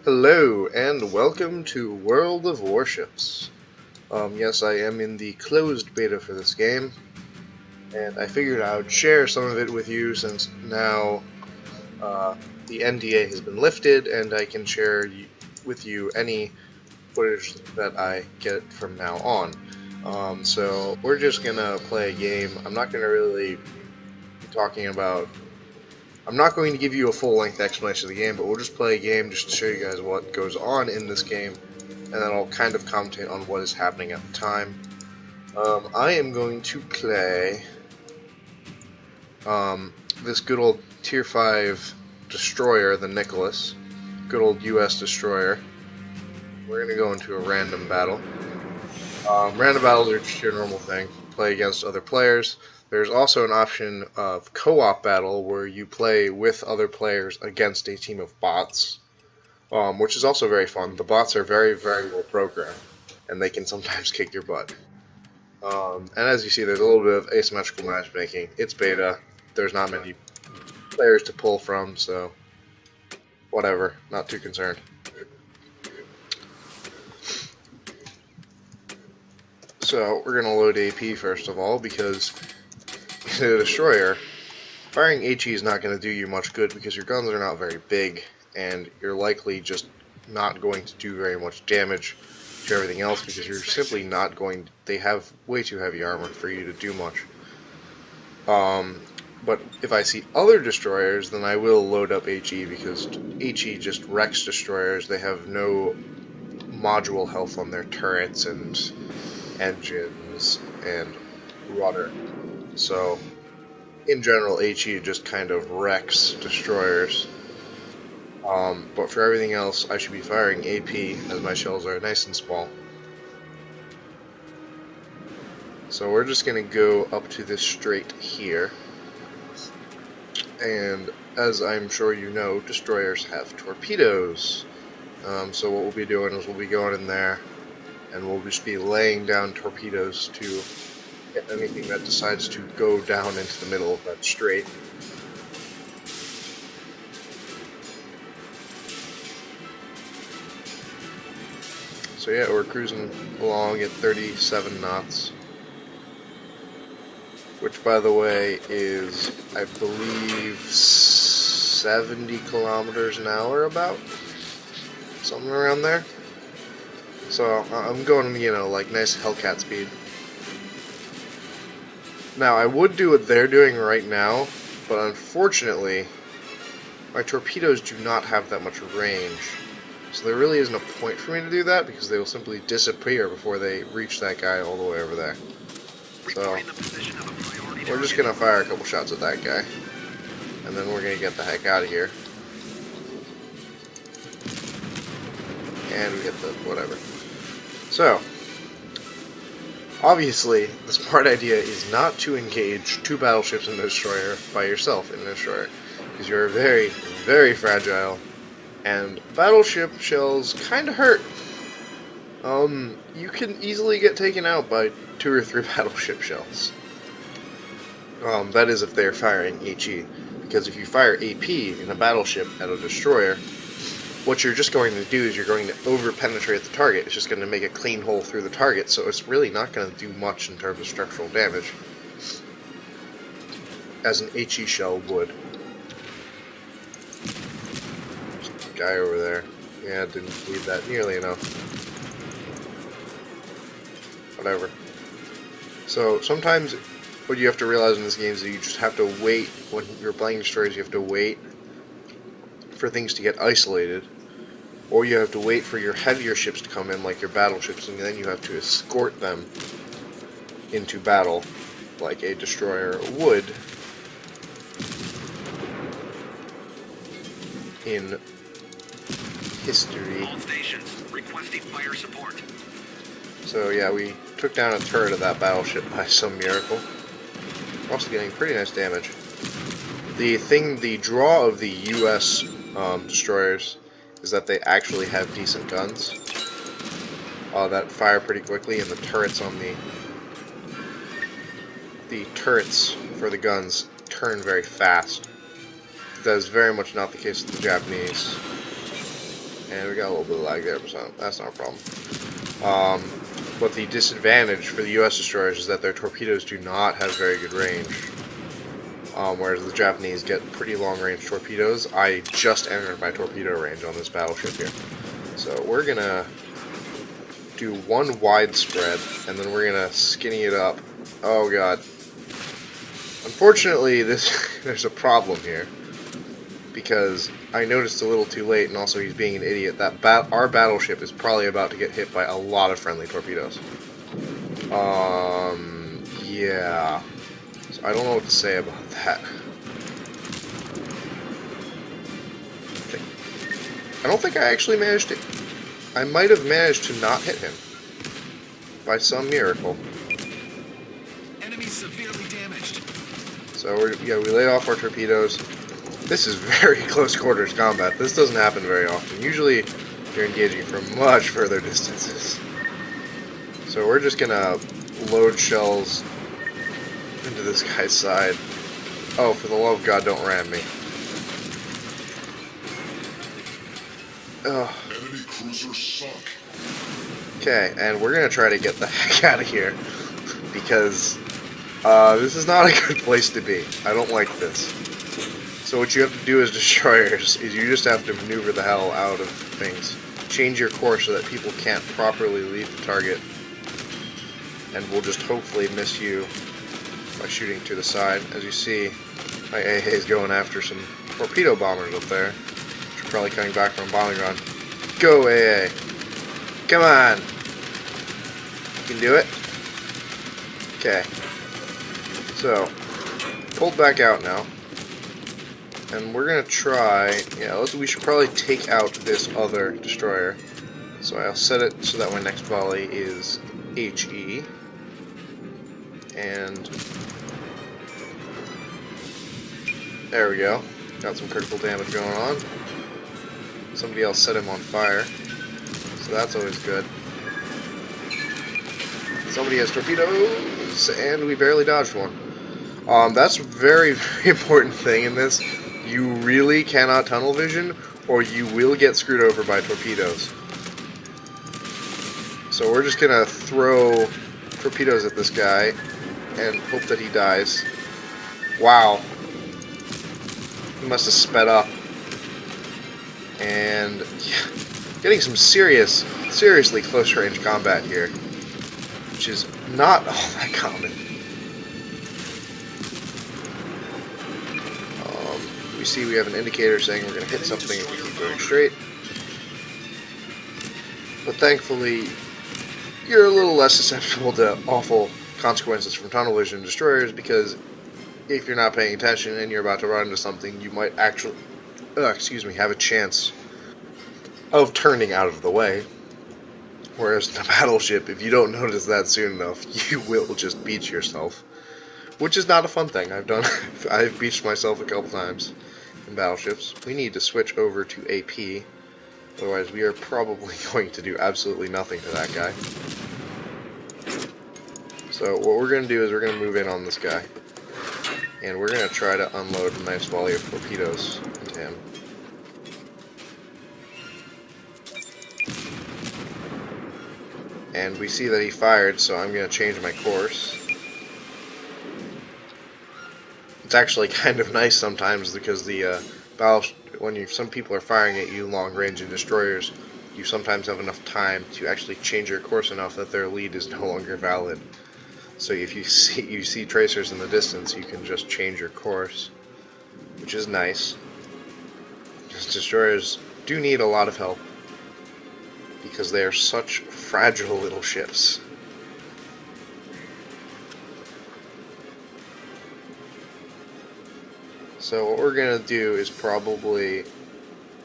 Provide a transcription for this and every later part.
Hello, and welcome to World of Warships. Yes, I am in the closed beta for this game, and I figured I would share some of it with you since now the NDA has been lifted, and I can share with you any footage that I get from now on. So we're just gonna play a game. I'm not gonna really be talking about. I'm not going to give you a full-length explanation of the game, but we'll just play a game just to show you guys what goes on in this game, and then I'll kind of commentate on what is happening at the time. I am going to play this good old Tier 5 destroyer, the Nicholas. Good old US destroyer. We're going to go into a random battle. Random battles are just your normal thing. Play against other players. There's also an option of co-op battle where you play with other players against a team of bots, which is also very fun. The bots are very, very well programmed, and they can sometimes kick your butt. And as you see, there's a little bit of asymmetrical matchmaking. It's beta. There's not many players to pull from, so whatever. Not too concerned. So we're going to load AP first of all, because the destroyer, firing HE is not going to do you much good because your guns are not very big, and you're likely just not going to do very much damage to everything else because you're simply not going to, they have way too heavy armor for you to do much. But if I see other destroyers, then I will load up HE because HE just wrecks destroyers. They have no module health on their turrets and engines and rudder. So, in general, HE just kind of wrecks destroyers. But for everything else, I should be firing AP, as my shells are nice and small. So we're just going to go up to this strait here. And, as I'm sure you know, destroyers have torpedoes. So what we'll be doing is we'll be going in there, and we'll just be laying down torpedoes to hit anything that decides to go down into the middle of that strait. So yeah, we're cruising along at 37 knots, which by the way is, I believe, 70 kilometers an hour about, something around there. So I'm going, like nice Hellcat speed. Now, I would do what they're doing right now, but unfortunately, my torpedoes do not have that much range. So there really isn't a point for me to do that, because they will simply disappear before they reach that guy all the way over there. So, we're just going to fire a couple shots at that guy, and then we're going to get the heck out of here. And we get the whatever. So, obviously, the smart idea is not to engage two battleships in a destroyer by yourself in a destroyer, because you're very, very fragile, and battleship shells kind of hurt. You can easily get taken out by 2 or 3 battleship shells. That is if they're firing HE, because if you fire AP in a battleship at a destroyer, what you're just going to do is you're going to over-penetrate the target. It's just going to make a clean hole through the target, so it's really not going to do much in terms of structural damage, as an HE shell would. There's a guy over there. Yeah, didn't leave that nearly enough. Whatever. So, sometimes what you have to realize in this game is that you just have to wait. When you're playing destroyers, you have to wait for things to get isolated, or you have to wait for your heavier ships to come in, like your battleships, and then you have to escort them into battle, like a destroyer would in history. All stations requesting fire support. So yeah, we took down a turret of that battleship by some miracle. We're also getting pretty nice damage. The draw of the US destroyers is that they actually have decent guns that fire pretty quickly, and the turrets on the turrets for the guns turn very fast. That is very much not the case with the Japanese. And we got a little bit of lag there, but that's not a problem. But the disadvantage for the U.S. destroyers is that their torpedoes do not have very good range. Whereas the Japanese get pretty long-range torpedoes. I just entered my torpedo range on this battleship here. So we're going to do one widespread, and then we're going to skinny it up. Oh, God. Unfortunately, there's a problem here. Because I noticed a little too late, and also he's being an idiot, that our battleship is probably about to get hit by a lot of friendly torpedoes. Yeah. So I don't know what to say about that. I don't think I actually managed to... I might have managed to not hit him. By some miracle. Enemy severely damaged. So, we laid off our torpedoes. This is very close quarters combat. This doesn't happen very often. Usually, you're engaging from much further distances. So we're just gonna load shells into this guy's side. Oh, for the love of God, don't ram me. Ugh. Enemy cruiser sunk. Okay, and we're gonna try to get the heck out of here. Because this is not a good place to be. I don't like this. So what you have to do as destroyers is you just have to maneuver the hell out of things. Change your course so that people can't properly leave the target. And we'll just hopefully miss you by shooting to the side. As you see, my AA is going after some torpedo bombers up there, which are probably coming back from a bombing run. Go, AA! Come on! You can do it? Okay. So, pulled back out now. And we're gonna try, we should probably take out this other destroyer. So I'll set it so that my next volley is HE. And there we go. Got some critical damage going on. Somebody else set him on fire. So that's always good. Somebody has torpedoes, and we barely dodged one. That's a very, very important thing in this. You really cannot tunnel vision, or you will get screwed over by torpedoes. So we're just gonna throw torpedoes at this guy and hope that he dies. Wow. He must have sped up. And yeah, getting some seriously close range combat here, which is not all that common. We see we have an indicator saying we're going to hit something if we keep going straight. But thankfully, you're a little less susceptible to awful consequences from tunnel vision destroyers, because if you're not paying attention and you're about to run into something, you might actually, have a chance of turning out of the way. Whereas in a battleship, if you don't notice that soon enough, you will just beach yourself. Which is not a fun thing. I've beached myself a couple times in battleships. We need to switch over to AP. Otherwise, we are probably going to do absolutely nothing to that guy. So what we're going to do is we're going to move in on this guy. And we're going to try to unload a nice volley of torpedoes into him. And we see that he fired, so I'm going to change my course. It's actually kind of nice sometimes because the some people are firing at you long range in destroyers, you sometimes have enough time to actually change your course enough that their lead is no longer valid. So if you see tracers in the distance, you can just change your course, which is nice. Because destroyers do need a lot of help because they are such fragile little ships. So what we're going to do is probably,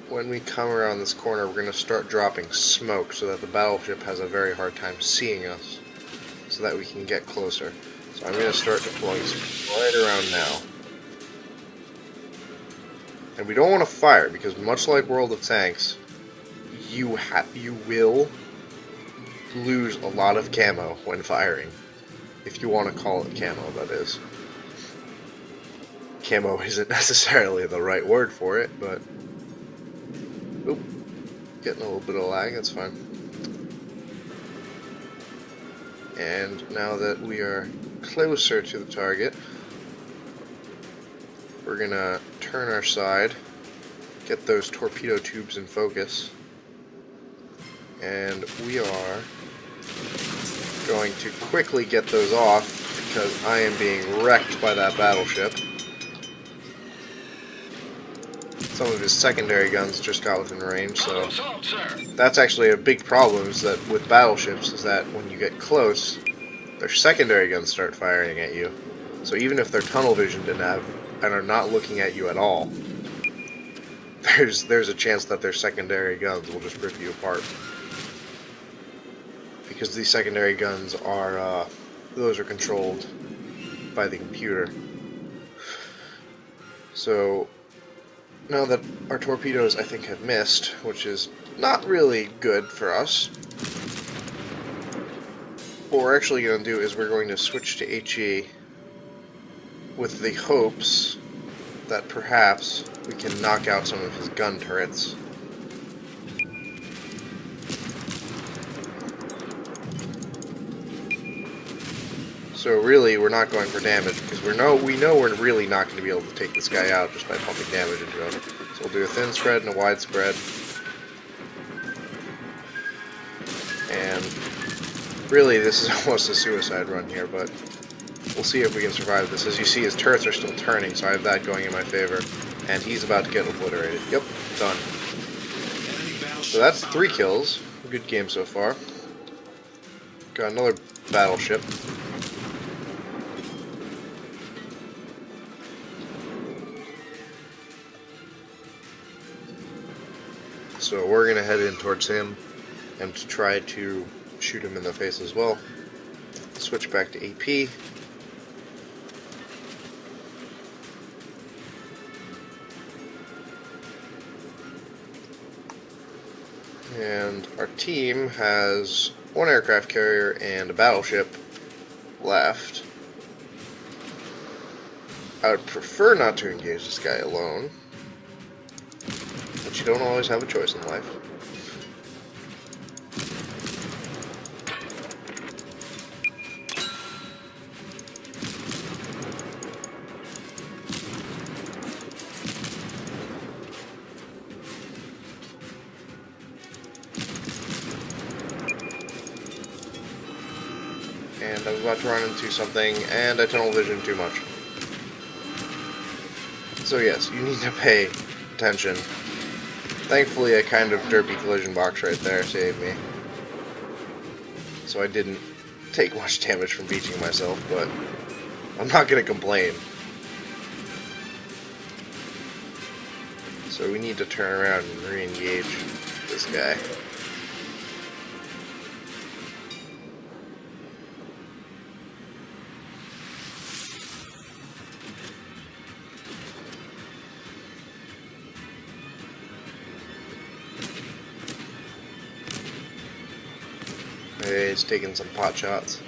when we come around this corner, we're going to start dropping smoke so that the battleship has a very hard time seeing us, so that we can get closer. So I'm going to start deploying smoke right around now. And we don't want to fire, because much like World of Tanks, you will lose a lot of camo when firing. If you want to call it camo, that is. Camo isn't necessarily the right word for it, but... Oop. getting a little bit of lag, that's fine. And now that we are closer to the target, we're gonna turn our side, get those torpedo tubes in focus, and we are going to quickly get those off because I am being wrecked by that battleship. Some of his secondary guns just got within range, so that's actually a big problem, is that with battleships, is that when you get close, their secondary guns start firing at you. So even if they're tunnel visioned and are not looking at you at all, there's a chance that their secondary guns will just rip you apart. Because these secondary guns are, those are controlled by the computer. So now that our torpedoes, I think, have missed, which is not really good for us, what we're actually going to do is we're going to switch to HE with the hopes that perhaps we can knock out some of his gun turrets. So really, we're not going for damage, because we know we're really not going to be able to take this guy out just by pumping damage into him. So we'll do a thin spread and a wide spread. And really, this is almost a suicide run here, but we'll see if we can survive this. As you see, his turrets are still turning, so I have that going in my favor. And he's about to get obliterated. Yep, done. So that's 3 kills. Good game so far. Got another battleship. So we're going to head in towards him and try to shoot him in the face as well. Switch back to AP. And our team has 1 aircraft carrier and a battleship left. I would prefer not to engage this guy alone, but you don't always have a choice in life. And I'm about to run into something, and I tunnel vision too much. So yes, you need to pay attention. Thankfully, a kind of derpy collision box right there saved me. So I didn't take much damage from beaching myself, but I'm not going to complain. So we need to turn around and re-engage this guy. He's taking some pot shots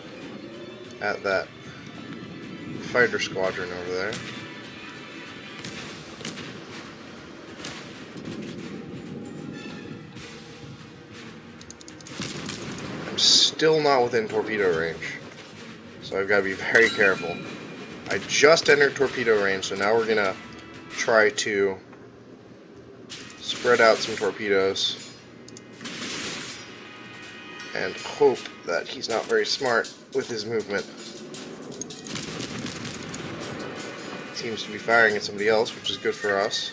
at that fighter squadron over there. I'm still not within torpedo range, so I've got to be very careful. I just entered torpedo range, so now we're going to try to spread out some torpedoes and hope that he's not very smart with his movement. Seems to be firing at somebody else, which is good for us.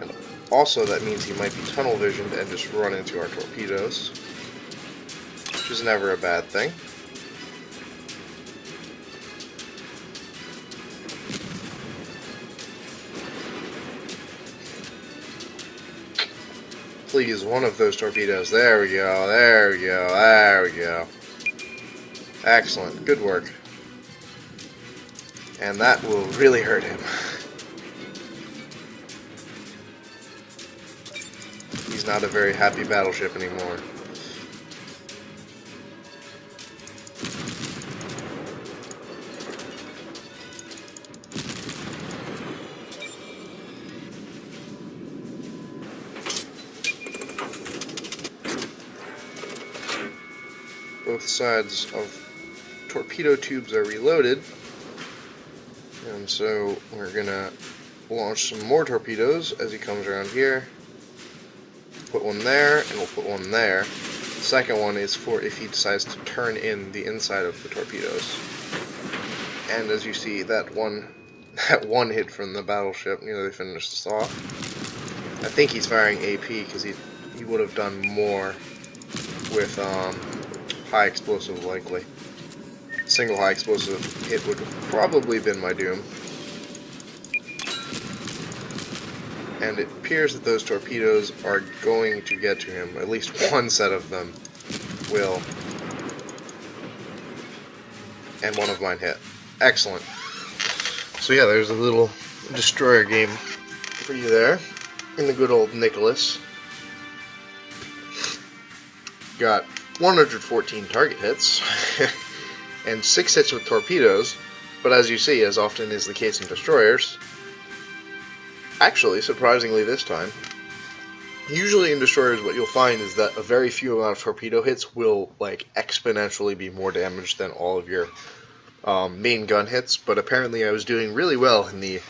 And also that means he might be tunnel visioned and just run into our torpedoes, which is never a bad thing. Please, one of those torpedoes. There we go, there we go, there we go. Excellent, good work. And that will really hurt him. He's not a very happy battleship anymore. both sides of torpedo tubes are reloaded. And so we're gonna launch some more torpedoes as he comes around here. Put one there, and we'll put one there. The second one is for if he decides to turn in the inside of the torpedoes. And as you see, that one hit from the battleship nearly finished us off. I think he's firing AP because he would have done more with high explosive likely. Single high explosive hit would have probably been my doom. And it appears that those torpedoes are going to get to him. At least one set of them will. And one of mine hit. Excellent. So yeah, there's a little destroyer game for you there. In the good old Nicholas. Got 114 target hits. And 6 hits with torpedoes. But as you see, as often is the case in destroyers, actually, surprisingly this time, usually in destroyers what you'll find is that a very few amount of torpedo hits will like exponentially be more damage than all of your main gun hits, but apparently I was doing really well in the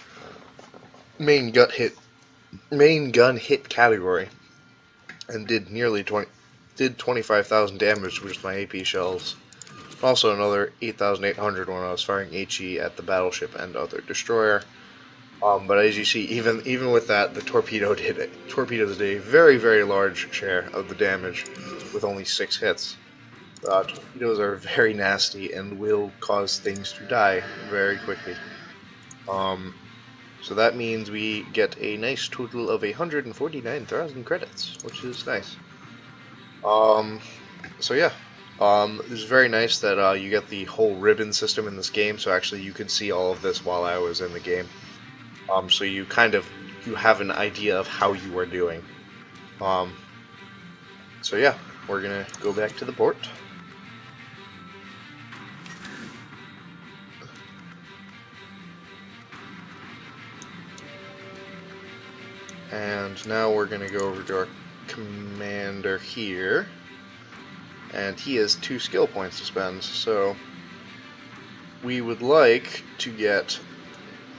main gun hit category and did 25,000 damage with my AP shells. Also another 8,800 when I was firing HE at the battleship and other destroyer. But as you see, even with that, the torpedoes did a very, very large share of the damage with only 6 hits. Torpedoes are very nasty and will cause things to die very quickly. So that means we get a nice total of 149,000 credits, which is nice. So yeah. It's very nice that you get the whole ribbon system in this game, so actually you could see all of this while I was in the game. So you have an idea of how you are doing. So yeah, we're gonna go back to the port. And now we're gonna go over to our commander here. And he has 2 skill points to spend, so we would like to get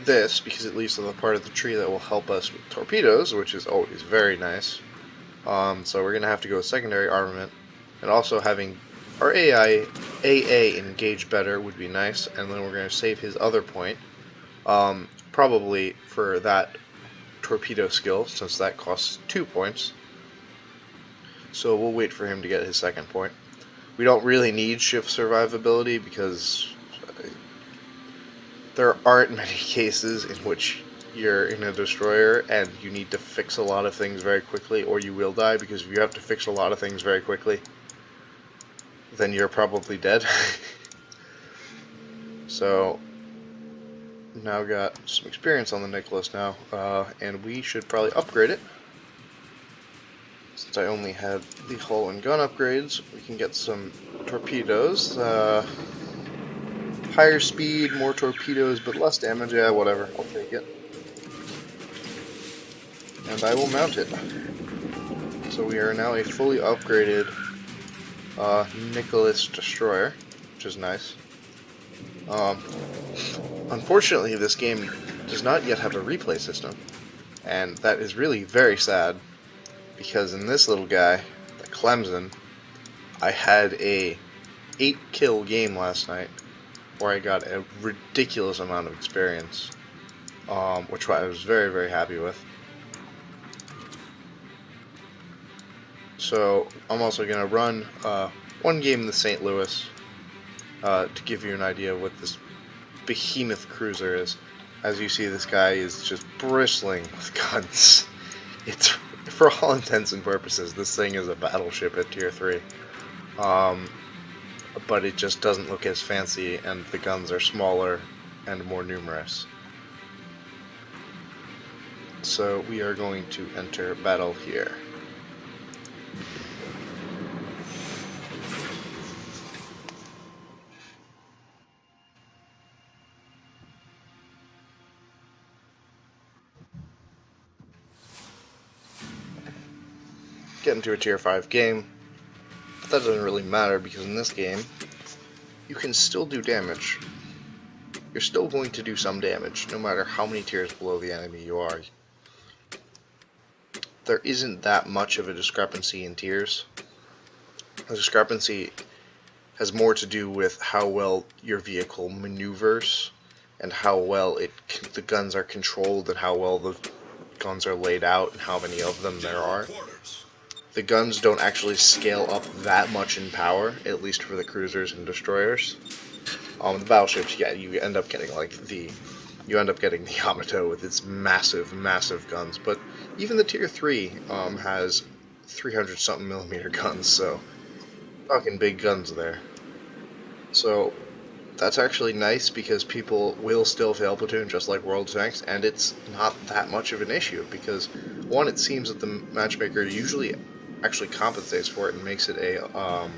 this because it leads to the part of the tree that will help us with torpedoes, which is always very nice. So we're going to have to go with secondary armament, and also having our AA engage better would be nice, and then we're going to save his other point, probably for that torpedo skill, since that costs 2 points. So we'll wait for him to get his second point. We don't really need shift survivability because there aren't many cases in which you're in a destroyer and you need to fix a lot of things very quickly, or you will die, because if you have to fix a lot of things very quickly, then you're probably dead. So now got some experience on the Nicholas now, and we should probably upgrade it. Since I only had the hull and gun upgrades, we can get some torpedoes. Higher speed, more torpedoes, but less damage. Yeah, whatever. I'll take it. And I will mount it. So we are now a fully upgraded Nicholas destroyer, which is nice. Unfortunately, this game does not yet have a replay system, and that is really very sad. Because in this little guy, the Clemson, I had a 8-kill game last night where I got a ridiculous amount of experience, which I was very, very happy with. So I'm also going to run one game in the St. Louis to give you an idea of what this behemoth cruiser is. As you see, this guy is just bristling with guns. It's, for all intents and purposes, this thing is a battleship at tier 3. But it just doesn't look as fancy, and the guns are smaller and more numerous. So we are going to enter battle here. Get into a tier 5 game. that doesn't really matter because in this game, you can still do damage. You're still going to do some damage, no matter how many tiers below the enemy you are. There isn't that much of a discrepancy in tiers. The discrepancy has more to do with how well your vehicle maneuvers and how well the guns are controlled and how well the guns are laid out and how many of them there are. The guns don't actually scale up that much in power, at least for the cruisers and destroyers. The battleships, yeah, you end up getting the Yamato with its massive, massive guns. But even the Tier 3 has 300-something millimeter guns, so fucking big guns there. So that's actually nice because people will still fail platoon just like World Tanks, and it's not that much of an issue because, one, it seems that the matchmaker usually actually compensates for it and makes it a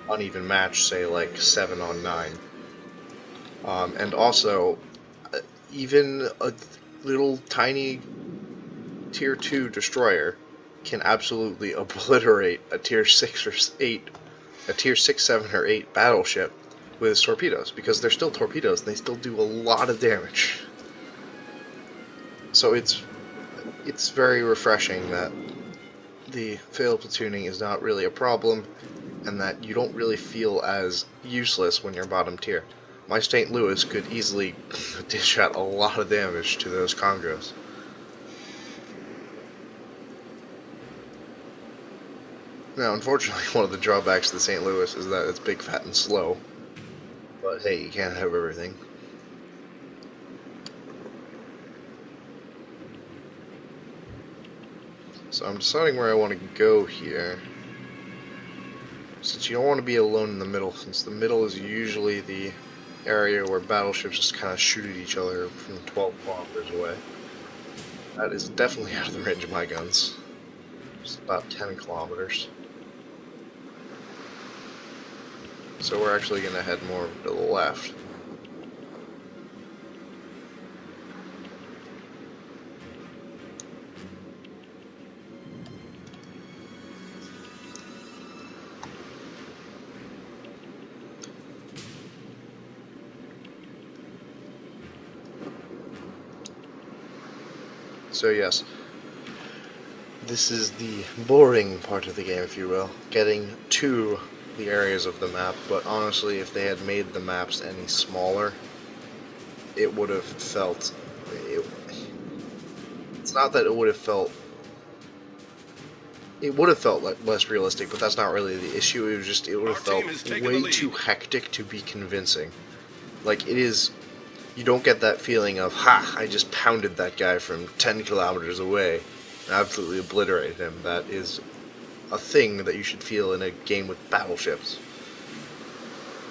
uneven match, say like 7 on 9. And also, even a little tiny Tier 2 destroyer can absolutely obliterate a Tier 6 or 8, a Tier 6, 7, or 8 battleship with its torpedoes, because they're still torpedoes and they still do a lot of damage. So it's very refreshing that the failed platooning is not really a problem, and that you don't really feel as useless when you're bottom tier. My St. Louis could easily dish out a lot of damage to those Congos. Now, unfortunately, one of the drawbacks to the St. Louis is that it's big, fat, and slow. But hey, you can't have everything. So I'm deciding where I want to go here. Since you don't want to be alone in the middle, since the middle is usually the area where battleships just kind of shoot at each other from 12 kilometers away. That is definitely out of the range of my guns. It's about 10 kilometers. So we're actually going to head more to the left. So yes, this is the boring part of the game, if you will, getting to the areas of the map, but honestly, if they had made the maps any smaller, it would have felt... It's not that it would have felt... It would have felt like less realistic, but that's not really the issue. It was just, it would have felt way too hectic to be convincing. Like, it is... You don't get that feeling of, ha, I just pounded that guy from 10 kilometers away and absolutely obliterated him. That is a thing that you should feel in a game with battleships.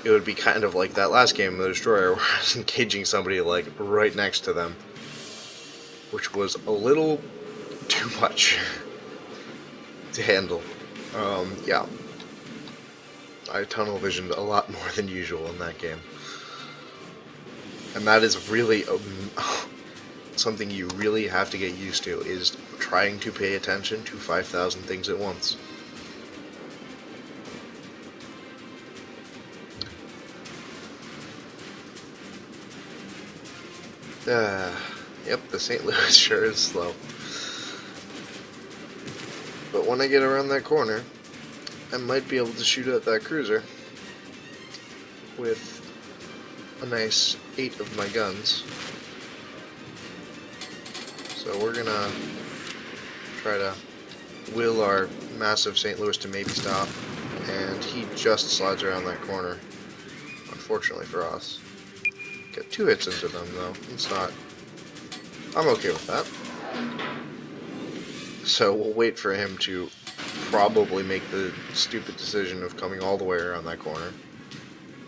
It would be kind of like that last game, the Destroyer, where I was engaging somebody, like, right next to them. Which was a little too much to handle. Yeah. I tunnel visioned a lot more than usual in that game. And that is really something you really have to get used to, is trying to pay attention to 5,000 things at once. Yep, the St. Louis sure is slow. But when I get around that corner, I might be able to shoot at that cruiser with a nice 8 of my guns. So we're gonna try to will our massive St. Louis to maybe stop, and he just slides around that corner, unfortunately for us. Get 2 hits into them though. It's not... I'm okay with that. So we'll wait for him to probably make the stupid decision of coming all the way around that corner.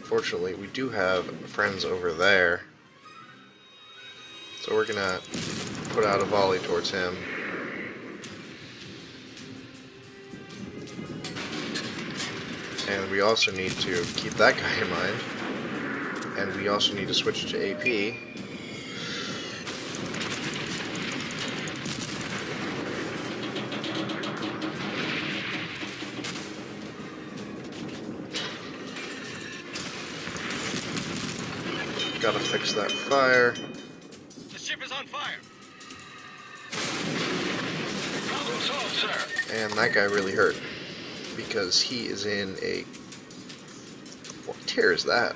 Fortunately, we do have friends over there, so we're gonna put out a volley towards him. And we also need to keep that guy in mind, and we also need to switch to AP. Gotta fix that fire. The ship is on fire. Problem solved, sir. And that guy really hurt. Because he is in a... What tier is that?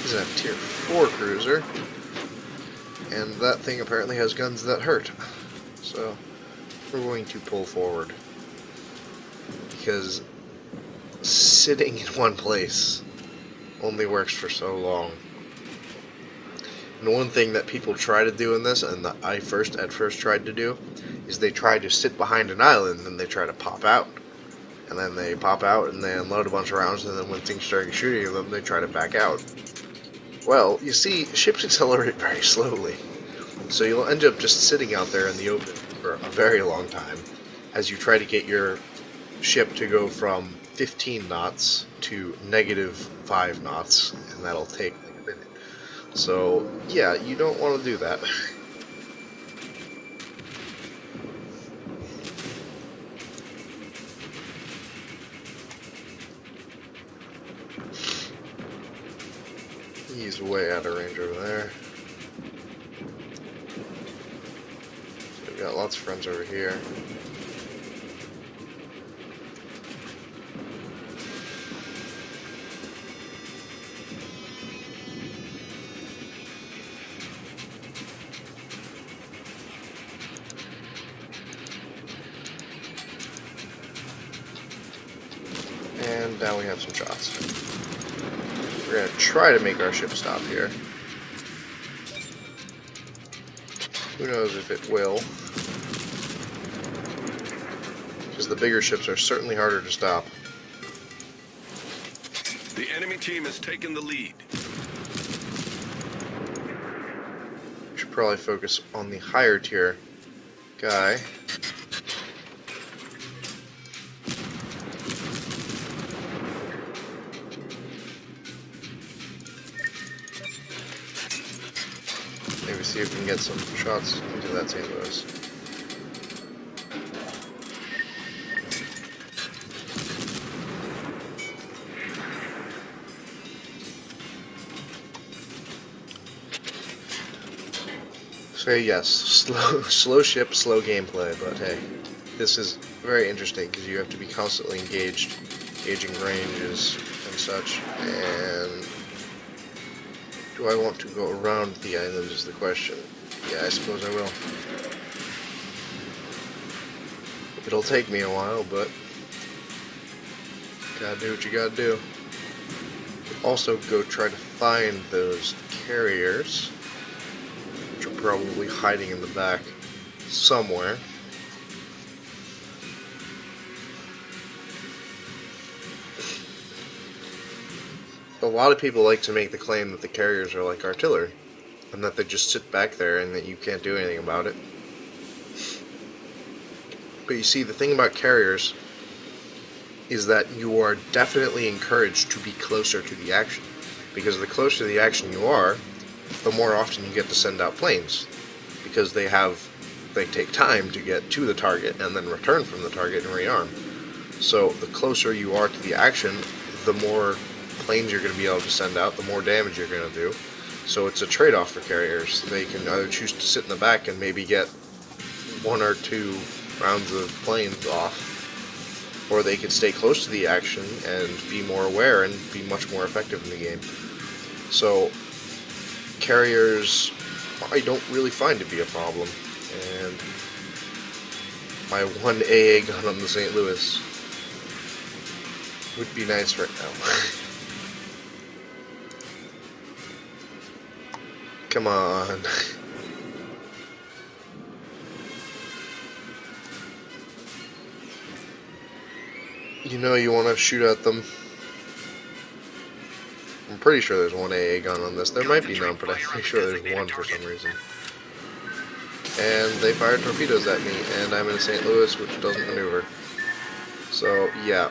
He's in a tier 4 cruiser. And that thing apparently has guns that hurt. So, we're going to pull forward. Because sitting in one place only works for so long. And one thing that people try to do in this, and that I at first tried to do, is they try to sit behind an island and they try to pop out. And then they pop out and they unload a bunch of rounds, and then when things start shooting them, they try to back out. Well, you see, ships accelerate very slowly. So you'll end up just sitting out there in the open for a very long time as you try to get your ship to go from 15 knots to -5 knots, and that'll take like a minute. So, yeah, you don't want to do that. He's way out of range over there. So we've got lots of friends over here. And now we have some shots. We're going to try to make our ship stop here. Who knows if it will. Because the bigger ships are certainly harder to stop. The enemy team has taken the lead. We should probably focus on the higher tier guy. Maybe see if we can get some shots into that St. Louis. So yes, slow ship, slow gameplay, but hey, this is very interesting because you have to be constantly engaged, gauging ranges and such, and do I want to go around the island is the question. Yeah, I suppose I will. It'll take me a while, but gotta do what you gotta do. Also go try to find those carriers, which are probably hiding in the back somewhere. A lot of people like to make the claim that the carriers are like artillery, and that they just sit back there and that you can't do anything about it. But you see, the thing about carriers is that you are definitely encouraged to be closer to the action, because the closer to the action you are, the more often you get to send out planes, because they take time to get to the target and then return from the target and rearm. So the closer you are to the action, the more planes you're going to be able to send out, the more damage you're going to do. So it's a trade-off for carriers. They can either choose to sit in the back and maybe get 1 or 2 rounds of planes off, or they could stay close to the action and be more aware and be much more effective in the game. So carriers I don't really find to be a problem, and my 1 AA gun on the St. Louis would be nice right now. Come on. You know you want to shoot at them. I'm pretty sure there's 1 AA gun on this. There might be none, but I'm pretty sure there's 1 for some reason. And they fired torpedoes at me, and I'm in St. Louis, which doesn't maneuver. So, yeah.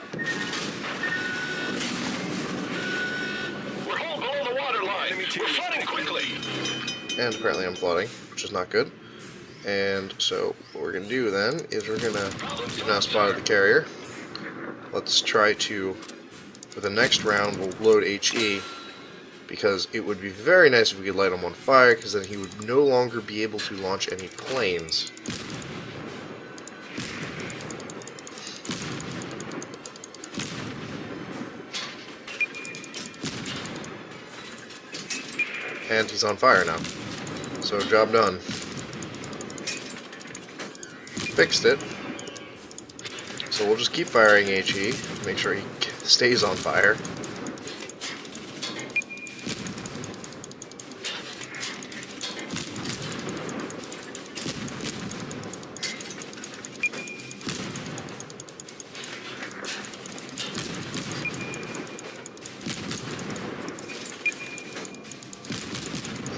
We're all below the water line. We're flooding quickly. And apparently I'm flooding, which is not good. And so what we're going to do then is we're going to, we've now spotted the carrier. Let's try to, for the next round, we'll load HE because it would be very nice if we could light him on fire, because then he would no longer be able to launch any planes. And he's on fire now. So, job done. Fixed it. So we'll just keep firing HE, make sure he stays on fire.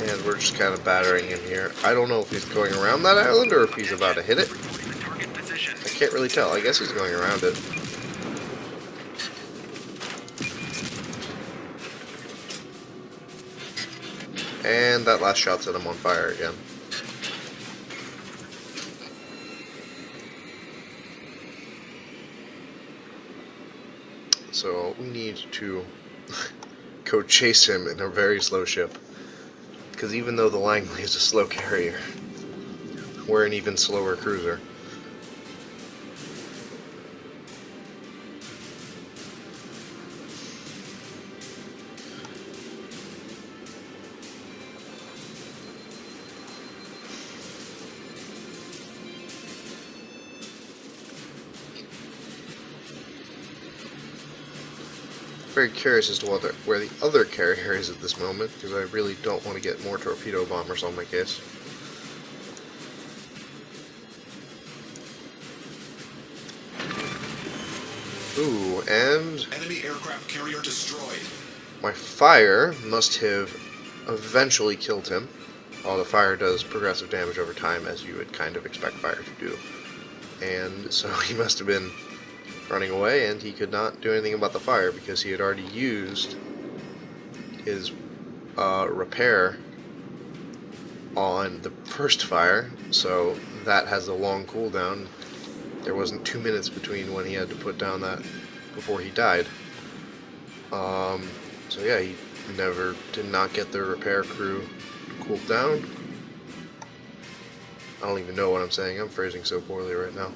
And we're just kind of battering him here. I don't know if he's going around that island or if he's about to hit it. I can't really tell. I guess he's going around it. And that last shot set him on fire again. So we need to go chase him in a very slow ship. Because even though the Langley is a slow carrier, we're an even slower cruiser. Very curious as to where the other carrier is at this moment, because I really don't want to get more torpedo bombers on my case. Ooh, and enemy aircraft carrier destroyed. My fire must have eventually killed him. While the fire does progressive damage over time, as you would kind of expect fire to do. And so he must have been running away, and he could not do anything about the fire because he had already used his repair on the first fire, so that has a long cooldown. There wasn't 2 minutes between when he had to put down that before he died. So yeah, he did not get the repair crew cooled down. I don't even know what I'm saying. I'm phrasing so poorly right now.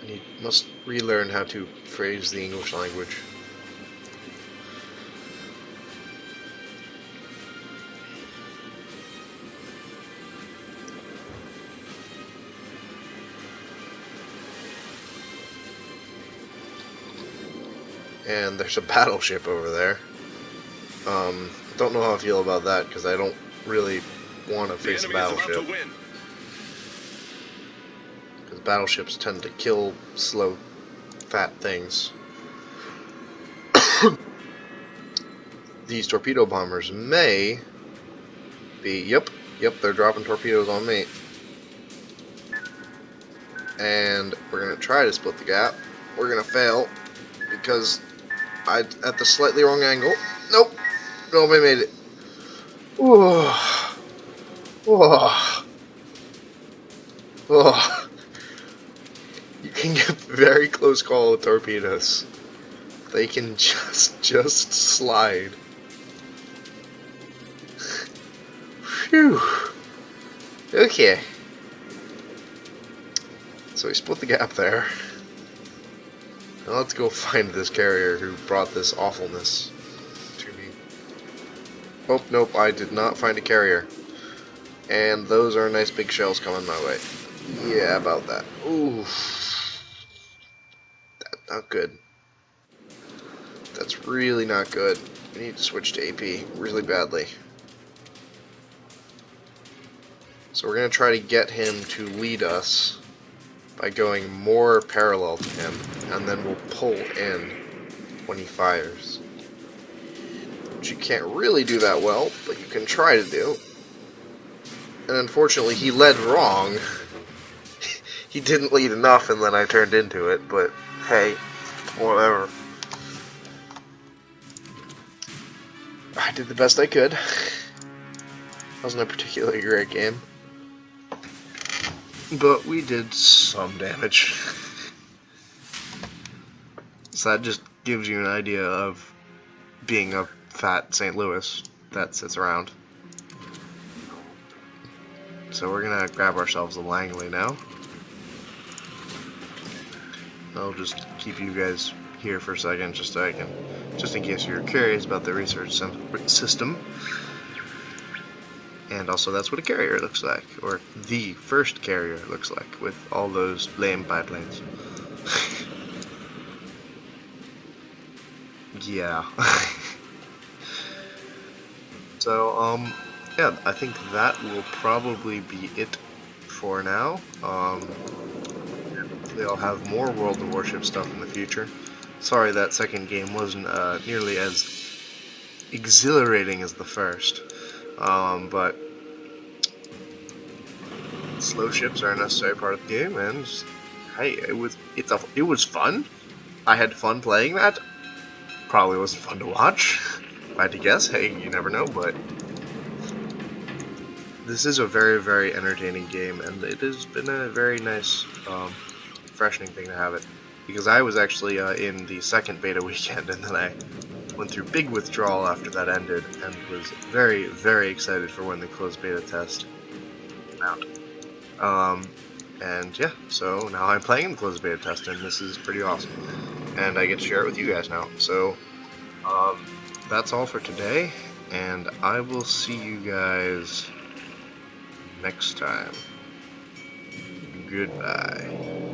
And he must relearn how to phrase the English language. And there's a battleship over there. Don't know how I feel about that because I don't really want to face a battleship. Because battleships tend to kill slow, fat things. These torpedo bombers may be... Yep, they're dropping torpedoes on me. And we're going to try to split the gap. We're going to fail because at the slightly wrong angle. Nope. I made it. Whoa. You can get very close call with torpedoes. They can just slide. Phew. Okay. So we split the gap there. Now let's go find this carrier who brought this awfulness to me. Oh, nope, I did not find a carrier. And those are nice big shells coming my way. Yeah, about that. Ooh. That's not good. That's really not good. We need to switch to AP really badly. So we're going to try to get him to lead us by going more parallel to him, and then we'll pull in when he fires. Which you can't really do that well, but you can try to do. And unfortunately, he led wrong. He didn't lead enough, and then I turned into it, but hey, whatever. I did the best I could. Wasn't a particularly great game. But we did some damage. So that just gives you an idea of being a fat St. Louis that sits around. So we're gonna grab ourselves a Langley now. I'll just keep you guys here for a second, just in case you're curious about the research system. And also, that's what a carrier looks like, or the first carrier looks like, with all those lame biplanes. Yeah. So, yeah, I think that will probably be it for now. Hopefully I'll have more World of Warships stuff in the future. Sorry that second game wasn't nearly as exhilarating as the first, but slow ships are a necessary part of the game, and hey, it was fun. I had fun playing that. Probably wasn't fun to watch, if I had to guess. Hey, you never know, but this is a very, very entertaining game, and it has been a very nice, freshening thing to have it. Because I was actually in the second beta weekend, and then I went through big withdrawal after that ended, and was very, very excited for when the closed beta test came out. And yeah, so now I'm playing the closed beta test, and this is pretty awesome. And I get to share it with you guys now. So, that's all for today, and I will see you guys next time. Goodbye.